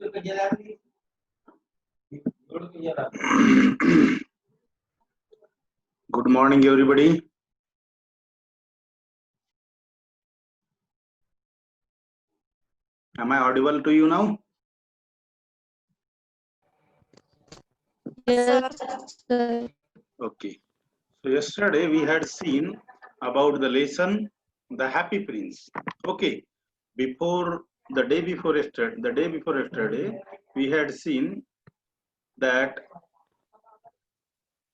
Good morning, everybody. Am I audible to you now? Yes, sir. Okay. So yesterday we had seen about the lesson, the Happy Prince. Okay. Before the day before yesterday, we had seen that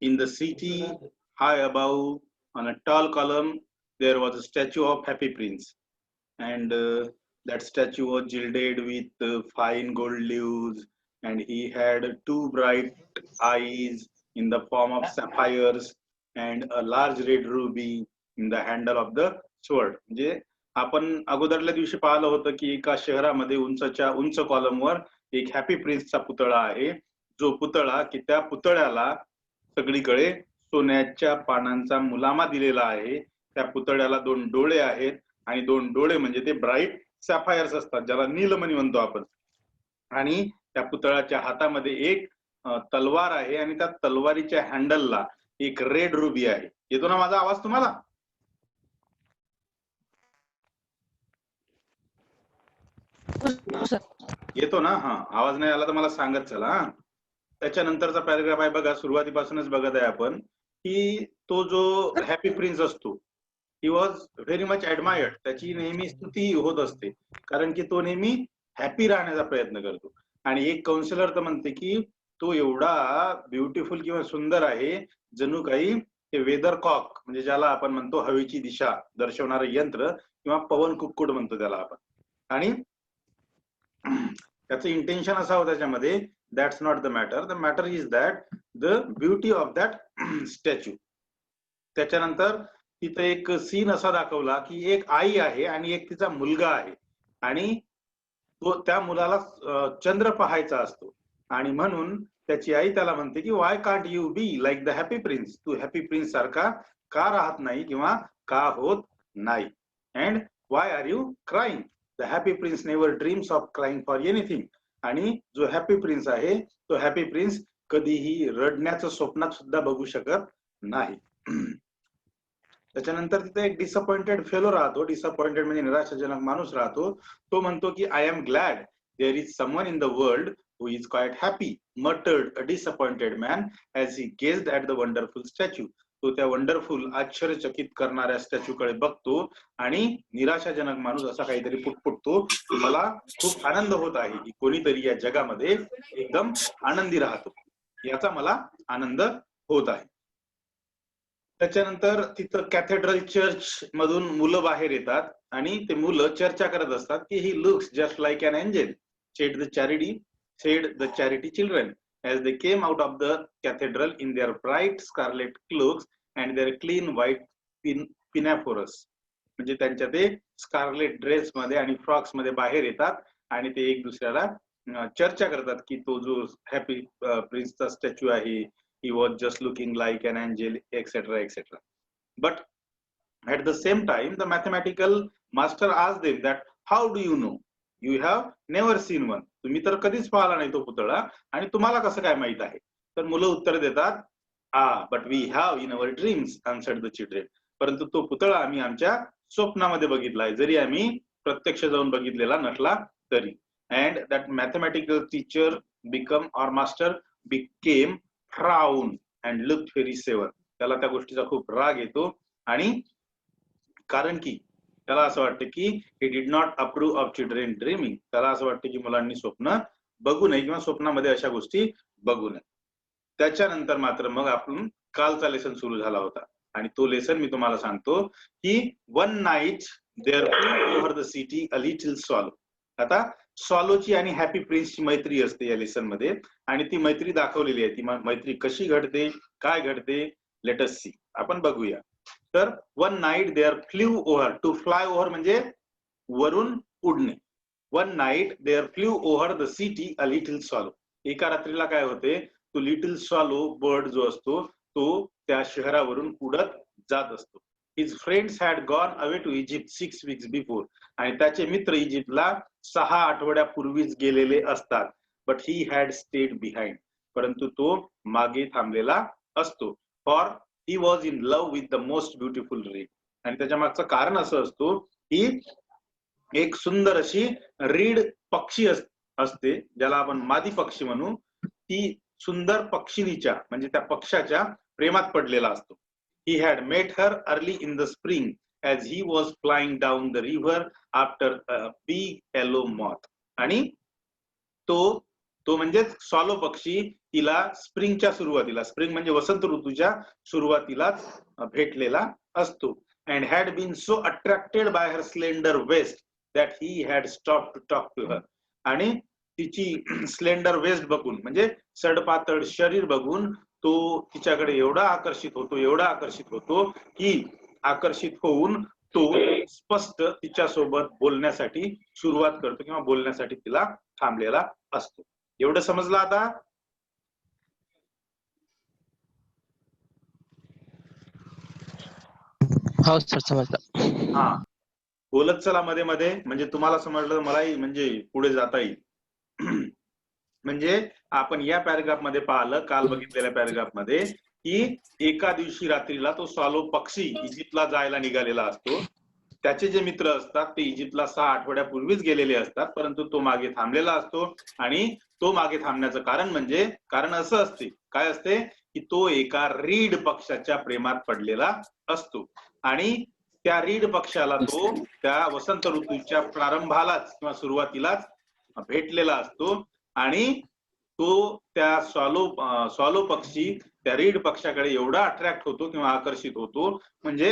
in the city high above on a tall column there was a statue of Happy Prince, and that statue was gilded with fine gold leaves, and he had two bright eyes in the form of sapphires and a large red ruby in the handle of the sword. म्हणजे आपण अगोदरल्या दिवशी पाहिलं होतं की एका शहरामध्ये उंचच्या उंच कॉलमवर एक हॅपी प्रिन्सचा पुतळा आहे, जो पुतळा की त्या पुतळ्याला सगळीकडे सोन्याच्या पानांचा मुलामा दिलेला आहे. त्या पुतळ्याला दोन डोळे आहेत आणि दोन डोळे म्हणजे ते ब्राईट सॅफायर्स असतात, ज्याला नीलमणी म्हणतो आपण. आणि त्या पुतळ्याच्या हातामध्ये एक तलवार आहे आणि त्या तलवारीच्या हँडलला एक रेड रुबी आहे. येतो ना माझा आवाज तुम्हाला? येतो ना? हा, आवाज नाही आला तर मला सांगत चला. त्याच्यानंतरचा पॅराग्राफ आहे बघा, सुरुवातीपासूनच बघत आहे आपण की तो जो हॅपी प्रिन्स असतो, ही वॉज व्हेरी मच ऍडमायर्ड. त्याची नेहमी स्तुती होत असते, कारण की तो नेहमी हॅपी राहण्याचा प्रयत्न करतो. आणि एक काउन्सिलर तर म्हणते की तो एवढा ब्युटिफुल किंवा सुंदर आहे, जणू काही ते वेदर कॉक, म्हणजे ज्याला आपण म्हणतो हवेची दिशा दर्शवणारं यंत्र किंवा पवन कुक्कुट म्हणतो त्याला आपण. आणि त्याचं इंटेन्शन असा होतं त्याच्यामध्ये, that's not the matter, the matter is that the beauty of that statue. त्याच्यानंतर तिथं एक सीन असा दाखवला की एक आई आहे आणि एक तिचा मुलगा आहे, आणि तो त्या मुलाला चंद्र पाहायचा असतो, आणि म्हणून त्याची आई त्याला म्हणते की why can't you be like the Happy Prince, तू हॅपी प्रिन्स सारखा का राहत नाही किंवा का होत नाही. And why are you crying, the Happy Prince never dreams of crying for anything. आणि जो हॅपी प्रिन्स आहे तो हॅपी प्रिन्स कधीही रडण्याचं स्वप्नात सुद्धा बघू शकत नाही. त्याच्यानंतर तिथे एक डिसअपॉइंटेड फेलो राहतो. डिसअपॉइंटेड म्हणजे निराशाजनक माणूस राहतो. तो म्हणतो की I am glad there is someone in the world who is quite happy, muttered a disappointed man as he gazed at the wonderful statue. तो त्या वंडरफुल आश्चर्यचकित करणाऱ्या स्टॅच्यूकडे बघतो आणि निराशाजनक माणूस असा काहीतरी पुटपुटतो की मला खूप आनंद होत आहे की कोणीतरी या जगामध्ये एकदम आनंदी राहतो, याचा मला आनंद होत आहे. त्याच्यानंतर तिथं कॅथेड्रल चर्च मधून मुलं बाहेर येतात आणि ते मुलं चर्चा करत असतात की he looks just like an angel, said the charity children as they came out of the cathedral in their bright scarlet cloaks and their clean white pinafores. म्हणजे त्यांच्या ते स्कारलेट ड्रेस मध्ये आणि फ्रॉक्स मध्ये बाहेर येतात आणि ते एक दुसऱ्याला चर्चा करतात की तो जो हॅपी प्रिन्सचा स्टॅच्यू आहे, he was just looking like an angel, etc., etc. But at the same time, the mathematical master asked them that, how do you know? You have never seen one. तुम्ही तर कधीच पाहिला नाही तो पुतळा, आणि तुम्हाला कसं काय माहित आहे? तर मुलं उत्तर देतात, but we have in our dreams, answered the children. परंतु तो पुतळा आम्ही आमच्या स्वप्नामध्ये बघितलाय, जरी आम्ही प्रत्यक्ष जाऊन बघितलेला नसला तरी. And that mathematical teacher master became frown and looked very severe. त्याला त्या गोष्टीचा खूप राग येतो, आणि कारण की त्याला असं वाटतं की he did not approve of children dreaming. त्याला असं वाटतं की मुलांनी स्वप्न बघू नये किंवा स्वप्नामध्ये अशा गोष्टी बघू नये. त्याच्यानंतर मात्र मग आपण कालचा लेसन सुरू झाला होता, आणि तो लेसन मी तुम्हाला सांगतो की one night there flew over the city a little swallow. आता स्वॉलोची आणि हॅपी प्रिन्सची मैत्री असते या लेसन मध्ये, आणि ती मैत्री दाखवलेली आहे. ती मैत्री कशी घडते, काय घडते, लेट अस सी, आपण बघूया. तर one night there flew over, to fly over म्हणजे वरून उडणे. One night there flew over the city a little swallow. एका रात्रीला काय होते, तो लिटिल स्वॉलो बर्ड जो असतो तो त्या शहरावरून उडत जात असतो. His friends had gone away to Egypt 6 weeks before. आणि त्याचे मित्र इजिप्तला 6 आठवड्यापूर्वीच गेलेले असतात. But he had stayed behind, परंतु तो मागे थांबलेला असतो. For he was in love with the most beautiful reed. आणि त्याच्या मागचं कारण असं असतो की एक सुंदर अशी रीड पक्षी असते, ज्याला आपण मादी पक्षी म्हणू. ती सुंदर पक्षिणीच्या म्हणजे त्या पक्षाच्या प्रेमात पडलेला असतो. He had met her early in the spring as he was flying down the river after a big yellow moth. आणि तो म्हणजेच सॉलो पक्षी तिला स्प्रिंगच्या सुरुवातीला, स्प्रिंग म्हणजे वसंत ऋतूच्या सुरुवातीलाच भेटलेला असतो. and had been so attracted by her slender waist that he had stopped to talk to her. आणि तिची स्लेंडर वेस्ट बघून म्हणजे सडपातळ शरीर बघून तो तिच्याकडे एवढा आकर्षित होतो की आकर्षित होऊन तो स्पष्ट तिच्यासोबत बोलण्यासाठी सुरुवात करतो किंवा बोलण्यासाठी तिला थांबलेला असतो. एवढं समजलं आता? हो सर समजलं. हा, बोलत चला मध्ये मध्ये, म्हणजे तुम्हाला समजलं मलाही म्हणजे पुढे जाता येईल. म्हणजे आपण या पॅराग्राफ मध्ये पाहिलं, काल बघितलेल्या पॅराग्राफ मध्ये, की एका दिवशी रात्रीला तो सॉलो पक्षी इजिप्तला जायला निघालेला असतो. त्याचे जे मित्र असतात ते इजिप्तला 6 आठवड्यापूर्वीच गेलेले असतात, परंतु तो मागे थांबलेला असतो. आणि तो मागे थांबण्याचं कारण असं असते, काय असते, की तो एका रीड पक्षाच्या प्रेमात पडलेला असतो. आणि त्या रीड पक्षाला तो त्या वसंत ऋतूच्या प्रारंभालाच किंवा सुरुवातीलाच भेटलेला असतो. आणि तो त्या सॉलो पक्षी त्या रीड पक्षाकडे एवढा अट्रॅक्ट होतो किंवा आकर्षित होतो, म्हणजे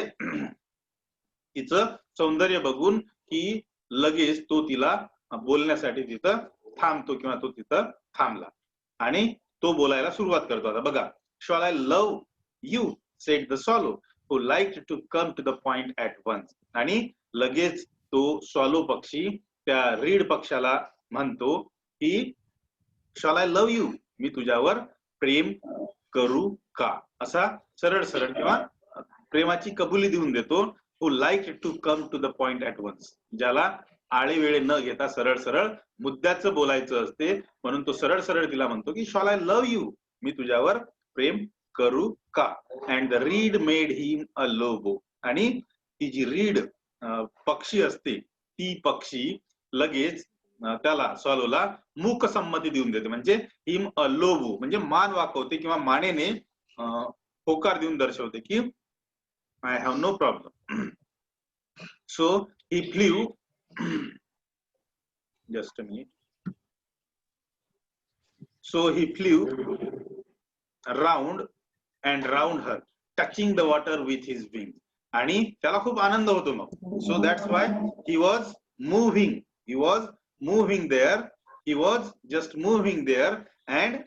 तिचं सौंदर्य बघून की लगेच तो तिला बोलण्यासाठी तिथं थांबतो किंवा तो तिथं थांबला आणि तो बोलायला सुरुवात करतो. आता बघा, shall I love you said the swallow who liked to come to the point at once. आणि लगेच तो सॉलो पक्षी त्या रीड पक्षाला म्हणतो की शॉल आय लव्ह यू, मी तुझ्यावर प्रेम करू का, असा सरळ सरळ किंवा प्रेमाची कबुली देऊन देतो. Who like to come to the point at once, ज्याला आळे वेळे न घेता सरळ सरळ मुद्द्याचं बोलायचं असते, म्हणून तो सरळ सरळ तिला म्हणतो की शॉल आय लव्ह यू, मी तुझ्यावर प्रेम करू का. And the reed made him a low बो. आणि ती जी रीड पक्षी असते ती पक्षी लगेच त्याला सॉलोला मूक संमती देऊन देते, म्हणजे हिम अ लो बो म्हणजे मान वाकवते किंवा मानेने होकार देऊन दर्शवते की I have no problem. So he flew, just a minute. So he flew round and round her, touching the water with his wings. आणि त्याला खूप आनंद होतो मग. So that's why he was moving. He was moving there. He was just moving there and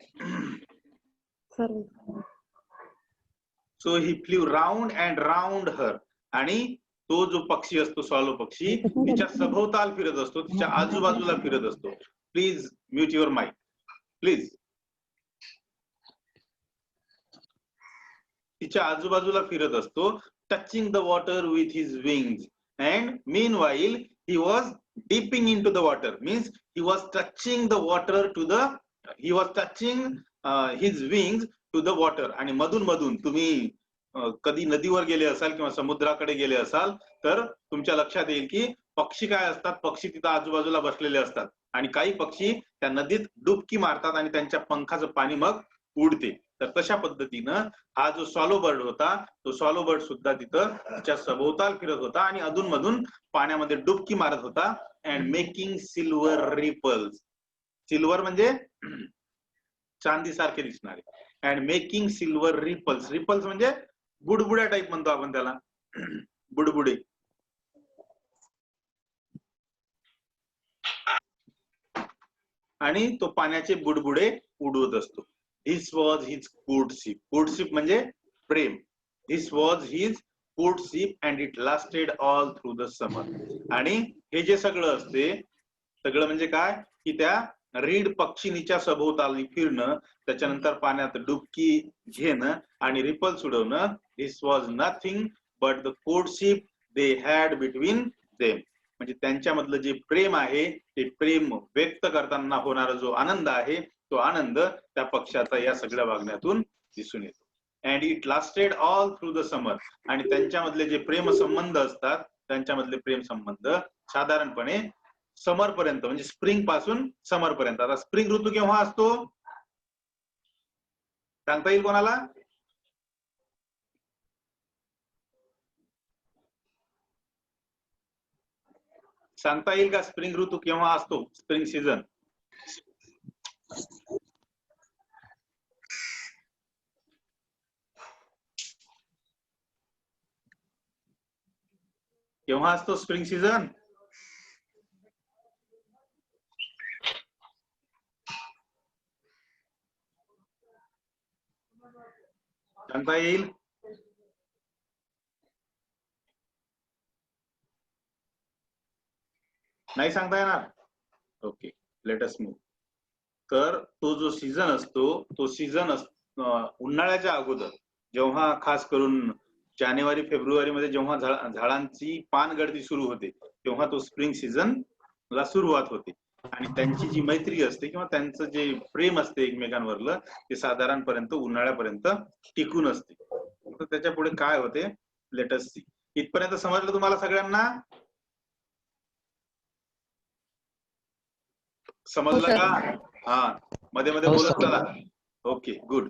so he flew round and round her. आणि तो जो पक्षी असतो सॉलो पक्षी तिच्या सभोवताल फिरत असतो, तिच्या आजूबाजूला फिरत असतो. Please mute your mic please. तिच्या आजूबाजूला फिरत असतो, touching the water with his wings. And meanwhile he was dipping into the water, means he was touching the water to the, he was touching his wings to the water. आणि मधून मधून तुम्ही कधी नदीवर गेले असाल किंवा समुद्राकडे गेले असाल तर तुमच्या लक्षात येईल की पक्षी काय असतात, पक्षी तिथं आजूबाजूला बसलेले असतात आणि काही पक्षी त्या नदीत डुबकी मारतात आणि त्यांच्या पंखाचं पाणी मग उडते. तर तशा पद्धतीनं हा जो सॉलो बर्ड होता तो सॉलो बर्ड सुद्धा तिथं तिच्या सभोवताल फिरत होता आणि अधून मधून पाण्यामध्ये डुबकी मारत होता. And making silver ripples, silver म्हणजे चांदी सारखे दिसणारे. And making silver ripples, ripples म्हणजे बुडबुड्या टाईप म्हणतो आपण त्याला, बुडबुडे. आणि तो पाण्याचे बुडबुडे उडवत असतो. This was his courtship. Courtship म्हणजे प्रेम. This was his courtship and it lasted all through the summer. आणि हे जे सगळं असते, सगळं म्हणजे काय की त्या रीड पक्षिणीच्या सभोवताली फिरणं, त्याच्यानंतर पाण्यात डुबकी घेणं आणि ripples उडवणं. This was nothing but the courtship they had between them. म्हणजे त्यांच्यामधलं जे प्रेम आहे ते प्रेम व्यक्त करताना होणारा जो आनंद आहे तो आनंद त्या पक्षाचा या सगळ्या वागण्यातून दिसून येतो. And it lasted all through the summer. आणि त्यांच्यामधले जे प्रेम संबंध असतात त्यांच्यामधले प्रेम संबंध साधारणपणे समर पर्यंत म्हणजे स्प्रिंग पासून समर पर्यंत. आता स्प्रिंग ऋतू केव्हा असतो सांगता येईल कोणाला? सांगता येईल का स्प्रिंग ऋतू केव्हा असतो? स्प्रिंग सीझन केव्हा असतो स्प्रिंग सीझन? सांगता येईल? नाही सांगता येणार? Okay, let us move. तर तो जो सीझन असतो तो सीझन उन्हाळ्याच्या अगोदर, जेव्हा खास करून जानेवारी फेब्रुवारी मध्ये जेव्हा झाडांची पानगळती सुरू होते तेव्हा तो स्प्रिंग सीझन ला सुरुवात होते. आणि त्यांची जी मैत्री असते किंवा त्यांचं जे प्रेम असते एकमेकांवरलं ते साधारणपर्यंत उन्हाळ्यापर्यंत टिकून असते. तर त्याच्या पुढे काय होते लेट अस सी. इथपर्यंत समजलं तुम्हाला सगळ्यांना? समजलं का? हा, मध्ये मध्ये बोलत चला. Okay, good.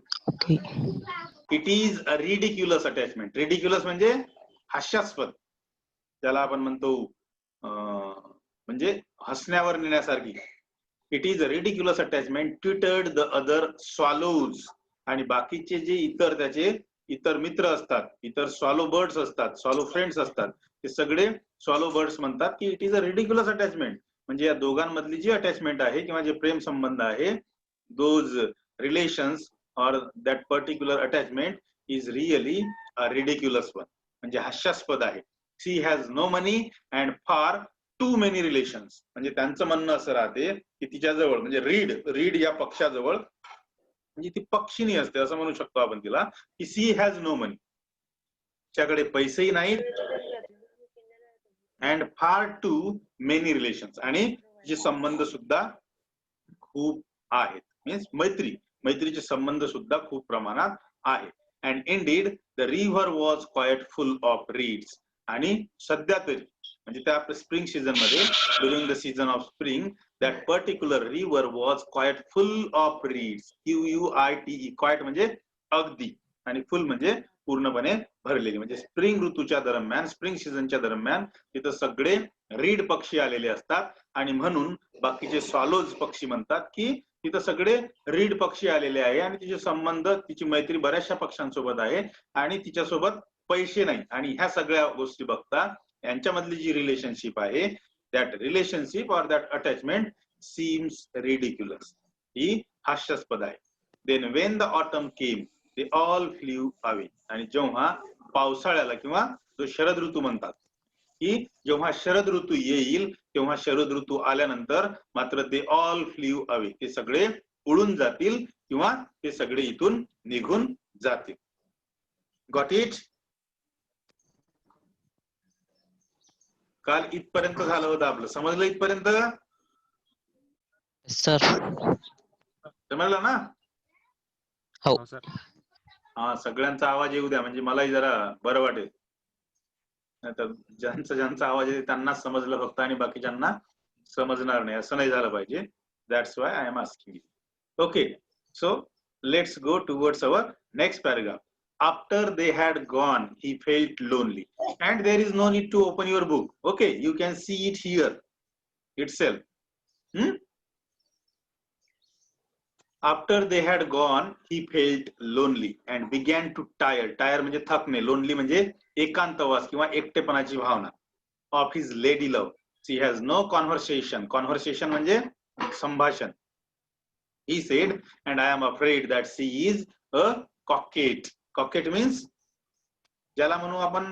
It is a ridiculous attachment. Ridiculous म्हणजे हास्यास्पद, ज्याला आपण म्हणतो म्हणजे हसण्यावर नेण्यासारखी. It is a ridiculous attachment twittered the other swallows. आणि बाकीचे जे इतर त्याचे इतर मित्र असतात, इतर स्वॅलो बर्ड्स असतात, स्वॅलो फ्रेंड्स असतात, ते सगळे स्वॅलो बर्ड्स म्हणतात की it is a ridiculous attachment. म्हणजे या दोघांमधली जी अटॅचमेंट आहे किंवा जे प्रेम संबंध आहे, दोज रिलेशन्स और that particular attachment is really a ridiculous one. म्हणजे हास्यास्पद आहे. शी हॅज नो मनी अँड फार टू मेनी रिलेशन्स. म्हणजे त्यांचं म्हणणं असं राहते की तिच्याजवळ म्हणजे रीड या पक्षाजवळ, म्हणजे ती पक्षिणी असते असं म्हणू शकतो आपण तिला, की सी हॅज नो मनी, तिच्याकडे पैसेही नाहीत, अँड फार टू मेनी रिलेशन्स, आणि तिचे संबंध सुद्धा खूप आहेत. मीन्स मैत्रीचे संबंध सुद्धा खूप प्रमाणात आहेत. And Indeed the river was quite full of reads. आणि सध्या तरी म्हणजे त्या स्प्रिंग सीझन मध्ये, during the season of spring, that particular river was quite full of reads. QUITE, quite म्हणजे अगदी, आणि फुल म्हणजे पूर्णपणे भरलेली. म्हणजे स्प्रिंग ऋतूच्या दरम्यान, स्प्रिंग सीझनच्या दरम्यान तिथं सगळे रीड पक्षी आलेले असतात. आणि म्हणून बाकीचे स्वॅलोज पक्षी म्हणतात की तिथं सगळे रीड पक्षी आलेले आहे आणि तिचे संबंध, तिची मैत्री बऱ्याचशा पक्ष्यांसोबत आहे आणि तिच्यासोबत पैसे नाही. आणि ह्या सगळ्या गोष्टी बघता यांच्यामधली जी रिलेशनशिप आहे, दॅट रिलेशनशिप और दॅट अटॅचमेंट सीम्स रिडिक्युलस, ही हास्यास्पद आहे. Then when the autumn came they all flew away. आणि जेव्हा पावसाळ्याला किंवा जो शरद ऋतू म्हणतात, की जेव्हा शरद ऋतू येईल तेव्हा शरद ऋतू आल्यानंतर मात्र दे ऑल फ्ल्यू अवे, ते सगळे उडून जातील किंवा ते सगळे इथून निघून जातील. Got it? काल इथपर्यंत झालं होतं आपलं, समजलं इथपर्यंत? सर. समजलं ना? हो सर. हा, सगळ्यांचा आवाज येऊ द्या म्हणजे मलाही जरा बरं वाटेल. नाहीतर ज्यांचा आवाज येते त्यांनाच समजलं फक्त आणि बाकीच्यांना समजणार नाही, असं नाही झालं पाहिजे. That's why I am asking you. Okay, so let's go towards our next paragraph. After they had gone, he felt lonely. And there is no need to open your book. Okay, you can see it here itself. After they had gone, he felt lonely and began to tire. Tire म्हणजे थकणे, lonely म्हणजे एकांतवास किंवा एकटेपणाची भावना. Of his lady love. She has no conversation. Conversation म्हणजे संभाषण. He said, and I am afraid that she is a coquette. Coquette means ज्याला म्हणू आपण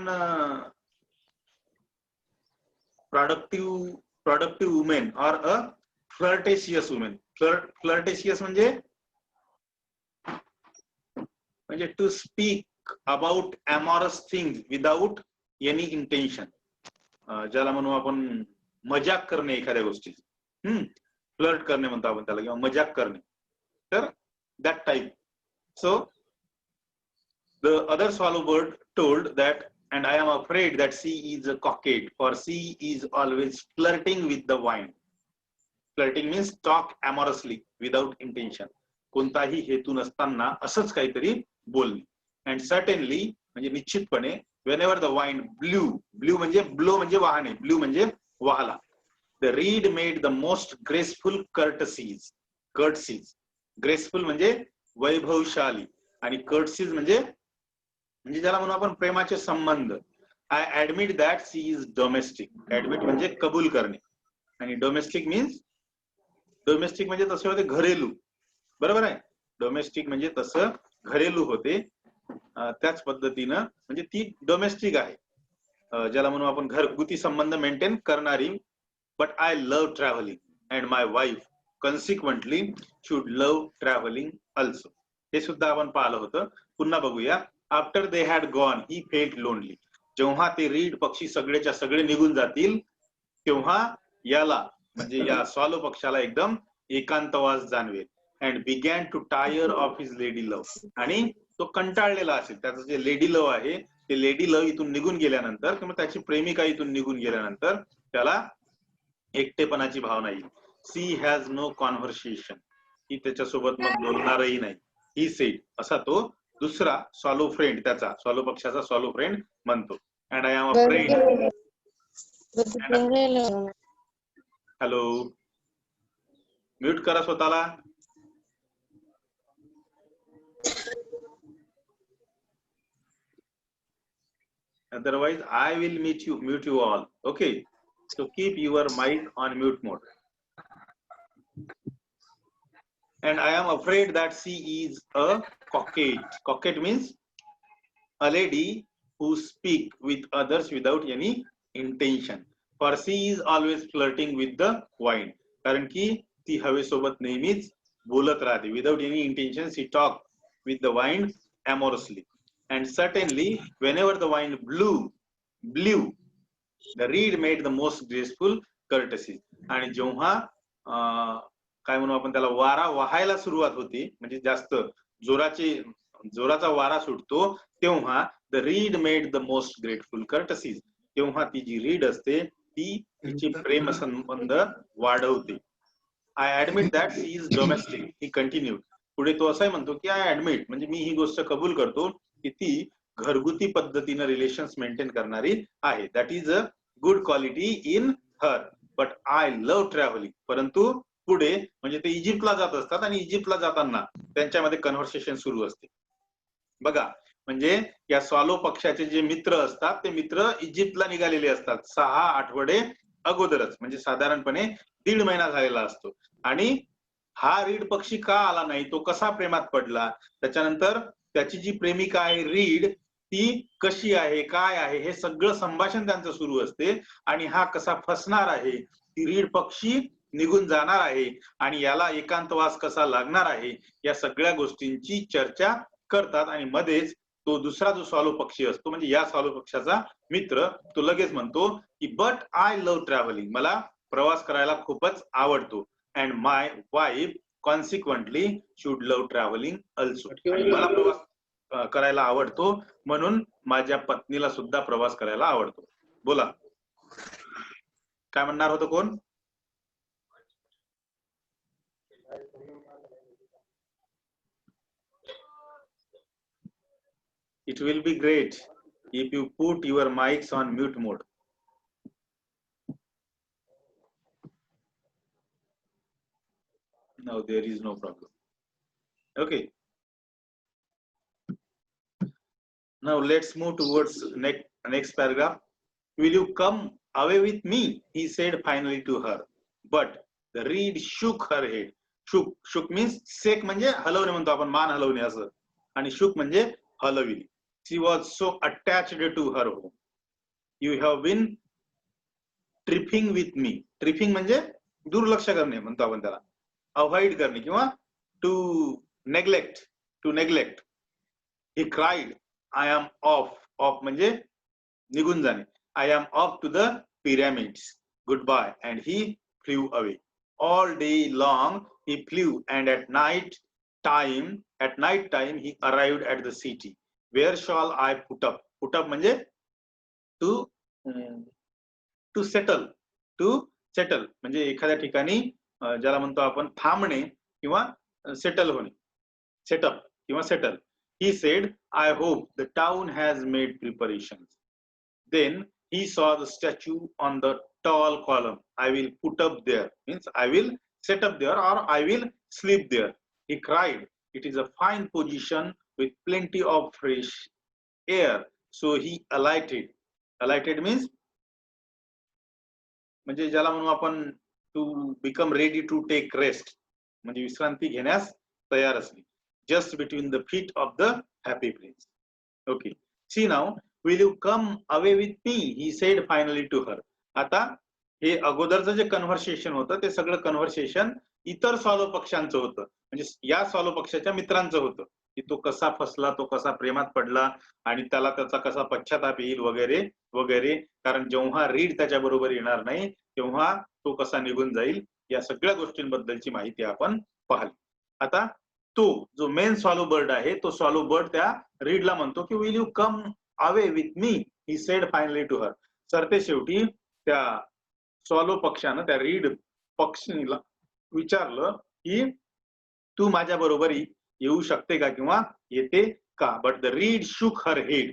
productive woman or a flirtatious woman. Flirtatious म्हणजे to speak about amorous things without any intention. ज्याला म्हणू आपण मजाक करणे एखाद्या गोष्टीची, फ्लर्ट करणे म्हणतो आपण त्याला, किंवा मजाक करणे, तर that type. So the other swallow bird told that, and I am afraid that C is a coquette, for C is always flirting with the wine. Flirting means talk amorously without intention. कोणताही हेतू नसताना असंच काहीतरी बोलणे. And certainly म्हणजे निश्चितपणे, whenever the wine blew म्हणजे blow म्हणजे वाहणे, ब्ल्यू म्हणजे वाहला, the reed made the most graceful courtesies. Graceful म्हणजे वैभवशाली, आणि courtesies म्हणजे ज्याला म्हणू आपण प्रेमाचे संबंध. I admit that she is domestic. Admit म्हणजे कबूल करणे, आणि डोमेस्टिक म्हणजे तसे होते घरेलू, बरोबर आहे. डोमेस्टिक म्हणजे तसं घरेलू होते, त्याच पद्धतीनं म्हणजे ती डोमेस्टिक आहे, ज्याला म्हणू आपण घरगुती संबंध मेंटेन करणारी. But I love travelling and my wife consequently should love travelling also. हे सुद्धा आपण पाहिलं होतं. पुन्हा बघूया. After they had gone he felt lonely. जेव्हा ते रीड पक्षी सगळेच्या सगळे निघून जातील, तेव्हा याला म्हणजे या स्वॉलो पक्षाला एकदम एकांतवास जाणवेल. And began to tire of his lady love. आणि तो कंटाळलेला असेल, त्याचं जे लेडी लव्ह आहे ते लेडी लव्ह इथून निघून गेल्यानंतर, किंवा त्याची प्रेमिका इथून निघून गेल्यानंतर त्याला एकटेपणाची भावना येईल. She has no conversation. ही त्याच्यासोबत मग बोलणारही नाही. ही सेड, असा तो दुसरा स्वॉलो फ्रेंड, त्याचा स्वॉलो पक्षाचा स्वॉलो फ्रेंड म्हणतो. And I am afraid. Hello, mute करा स्वतःला. Otherwise, I will mute you all. Okay. So keep your mic on mute mode. And I am afraid that she is a coquette. Coquette means a lady who speak with others without any intention. For she is always flirting with the wine. कारण की ती हवेसोबत नेहमीच बोलत राहते. Without any intention, she talk with the wine amorously. And certainly, whenever the wine blew, the reed made the most graceful courtesy. आणि जेव्हा काय म्हणू आपण त्याला, वारा वाहायला सुरुवात होती, म्हणजे जास्त जोराचा वारा सुटतो, तेव्हा the reed made the most grateful curtsies. तेव्हा ती जी रीड असते ती तिची प्रेम संबंध वाढवते. I admit that she is domestic. He continued. पुढे तो असंही म्हणतो की आय ऍडमिट म्हणजे मी ही गोष्ट कबूल करतो की ती घरगुती पद्धतीनं रिलेशन्स मेंटेन करणारी आहे. That is a good quality in her. But I love travelling. परंतु पुढे म्हणजे ते इजिप्तला जात असतात, आणि इजिप्तला जाताना त्यांच्यामध्ये कन्व्हर्सेशन सुरू असते. बघा, म्हणजे या स्वॉलो पक्षाचे जे मित्र असतात ते मित्र इजिप्तला निघालेले असतात 6 आठवडे अगोदरच, म्हणजे साधारणपणे 1.5 महिना झालेला असतो. आणि हा रीड पक्षी का आला नाही, तो कसा प्रेमात पडला, त्याच्यानंतर त्याची जी प्रेमिका आहे रीड, ती कशी आहे, काय आहे, हे सगळं संभाषण त्यांचं सुरू असते. आणि हा कसा फसणार आहे, ती रीड पक्षी निघून जाणार आहे, आणि याला एकांतवास कसा लागणार आहे, या सगळ्या गोष्टींची चर्चा करतात. आणि मध्येच तो दुसरा जो स्वॉलो पक्षी असतो, म्हणजे या स्वॉलो पक्षाचा मित्र, तो लगेच म्हणतो की बट आय लव्ह ट्रॅव्हलिंग. मला प्रवास करायला खूपच आवडतो. And my wife consequently should love travelling also. मला प्रवास करायला आवडतो, म्हणून माझ्या पत्नीला सुद्धा प्रवास करायला आवडतो. बोला, काय म्हणणार होतं कोण? It will be great if you put your mics on mute mode. No, there is no problem. Okay. Now let's move towards next paragraph. Will you come away with me? He said finally to her. But the reed shook her head. Shook means shake म्हणजे हलवणे म्हणतो आपण, मान हलवणे असं. आणि shook म्हणजे हलविली. She was so attached to her home. You have been tripping with me. Tripping म्हणजे दुर्लक्ष करणे म्हणतो आपण त्याला, अवॉइड करणे किंवा to neglect. He cried, I am off. Off म्हणजे निघून जाणे. I am off to the pyramids. goodbye, and he flew away. All day long he flew, and at night time he arrived at the city. Where shall I put up? Put up म्हणजे to to settle म्हणजे एखाद्या ठिकाणी ज्याला म्हणतो आपण थांबणे किंवा settle होणे, setup किंवा settle. He said, I hope the town has made preparations. Then he saw the statue on the tall column. I will put up there, means I will set up there or I will sleep there. He cried, it is a fine position with plenty of fresh air. So he alighted. Alighted means म्हणजे ज्याला म्हणू आपण to become ready to take rest, म्हणजे विश्रांती घेण्यास तयार असणे. Just between the feet of the Happy Prince. Okay, see now, will you come away with me, he said finally to her. आता हे अगोदरचं जे कन्व्हर्सेशन होतं ते सगळं कन्व्हर्सेशन इतर सॉलो पक्षांचं होतं, म्हणजे या सॉलो पक्षाच्या मित्रांचं होतं, की तो कसा फसला, तो कसा प्रेमात पडला आणि त्याला त्याचा कसा पश्चाताप येईल वगैरे वगैरे. कारण जेव्हा रीड त्याच्या बरोबर येणार नाही तेव्हा तो कसा निघून जाईल, या सगळ्या गोष्टींबद्दलची माहिती आपण पाहिली. आता तो जो मेन सॉलो बर्ड आहे तो सॉलो बर्ड त्या रीडला म्हणतो की will you come away with me, he said finally to her. सरते शेवटी त्या सॉलो पक्षानं त्या रीड पक्षीला विचारलं की तू माझ्या बरोबर येऊ शकते का किंवा येते का. But the reed shook her head.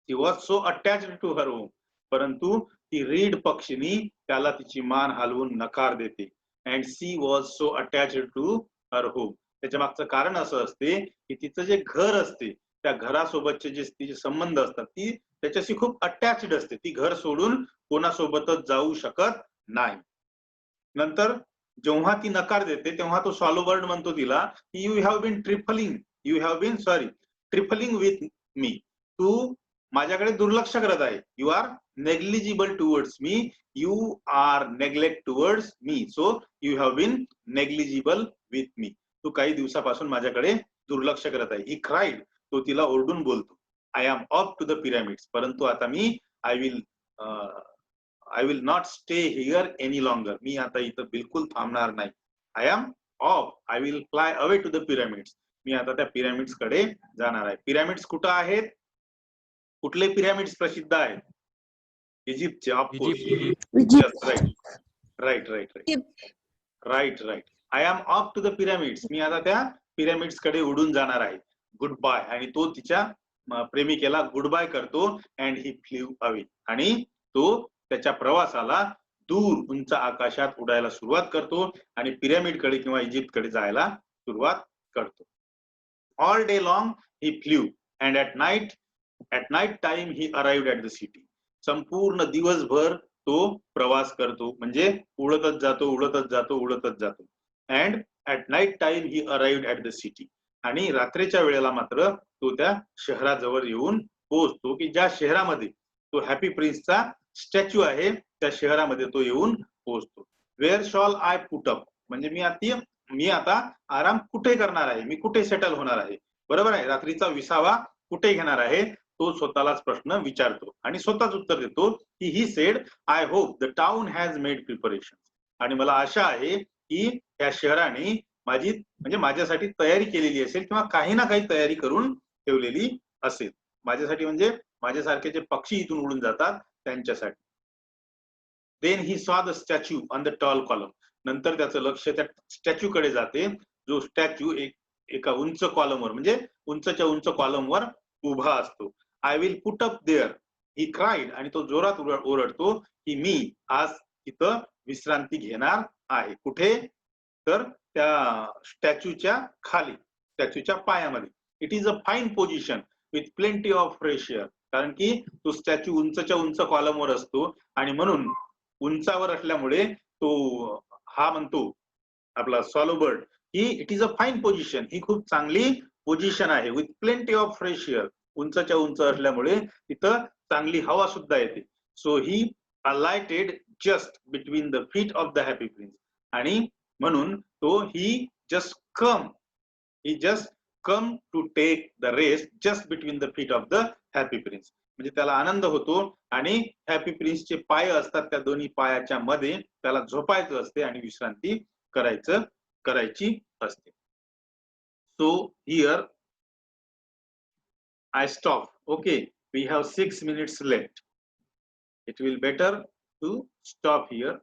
She was so attached to her home. परंतु ती रीड पक्षिणी त्याला तिची मान हलवून नकार देते. And she was so attached to her home. त्याच्या मागचं कारण असं असते की तिचं जे घर असते त्या घरासोबतचे जे तिचे संबंध असतात ती त्याच्याशी खूप अटॅच्ड असते. ती घर सोडून कोणासोबतच जाऊ शकत नाही. नंतर जेव्हा ती नकार देते तेव्हा तो सॉलो बर्ड म्हणतो तिला you have been trifling with me. तू माझ्याकडे दुर्लक्ष करत आहे. You are negligible towards me, you are neglect towards me. So you have been negligible with me. तू काही दिवसापासून माझ्याकडे दुर्लक्ष करत आहे. He cried. तो तिला ओरडून बोलतो. I am off to the pyramids. परंतु आता मी I will not stay here any longer. मी आता इथं बिलकुल थांबणार नाही. I am of. I will fly away to the pyramids. मी आता त्या पिरामिड्स कडे जाणार आहे. पिरामिड्स कुठं आहेत? कुठले पिरामिड्स प्रसिद्ध आहेत? इजिप्तचे, of course. Right. I am off to the pyramids. मी आता त्या पिरामिड्स कडे उडून जाणार आहे. Good bye. आणि तो तिच्या प्रेमिकेला गुड बाय करतो. And he flew away. आणि तो त्याच्या प्रवासाला दूर उंच आकाशात उडायला सुरुवात करतो आणि पिरामिड कडे किंवा इजिप्त कडे जायला सुरुवात करतो. All day long he flew and at night time he arrived at the city. संपूर्ण दिवसभर तो प्रवास करतो, म्हणजे उडतच जातो. And at night time he arrived at the city. आणि रात्रीच्या वेळेला मात्र तो त्या शहराजवळ येऊन पोहोचतो की ज्या शहरामध्ये तो हॅपी प्रिन्सचा स्टॅच्यू आहे त्या शहरामध्ये तो येऊन पोहोचतो. Where shall I put up. म्हणजे मी आता आराम कुठे करणार आहे, मी कुठे सेटल होणार आहे. बरोबर आहे. रात्रीचा विसावा कुठे घेणार आहे तो स्वतःलाच प्रश्न विचारतो आणि स्वतःच उत्तर देतो की he said I hope the town has made preparation. आणि मला आशा आहे की त्या शहराने माझ्यासाठी तयारी केलेली असेल किंवा काही ना काही तयारी करून ठेवलेली असेल. माझ्यासाठी म्हणजे माझ्यासारखे जे पक्षी इथून उडून जातात त्यांच्यासाठी. Then he saw the statue on the tall column. नंतर त्याचं लक्ष त्या स्टॅच्यू कडे जाते जो स्टॅच्यू एका उंच कॉलमवर म्हणजे उंचच्या उंच कॉलमवर उभा असतो. I will put up there he cried. आणि तो जोरात ओरडतो की मी आज इथं विश्रांती घेणार आहे. कुठे? तर त्या स्टॅच्यूच्या खाली, स्टॅच्यूच्या पायामध्ये. It is a fine position with plenty of fresh air. कारण की तो स्टॅच्यू उंचच्या उंच कॉलमवर असतो आणि म्हणून उंचावर असल्यामुळे तो हा म्हणतो आपला सॉलो बर्ड की it is a fine position. ही खूप चांगली पोझिशन आहे with plenty of fresh air. उंचच्या उंच असल्यामुळे तिथं चांगली हवा सुद्धा येते. So he alighted just between the feet of the Happy Prince. आणि म्हणून तो he just come to take the rest just between the feet of the Happy Prince. म्हणजे त्याला आनंद होतो आणि हॅपी प्रिन्सचे पाय असतात त्या दोन्ही पायाच्या मध्ये त्याला झोपायचं असते आणि विश्रांती करायची असते. So here I stop. Okay, we have 6 minutes left. It will better to stop here.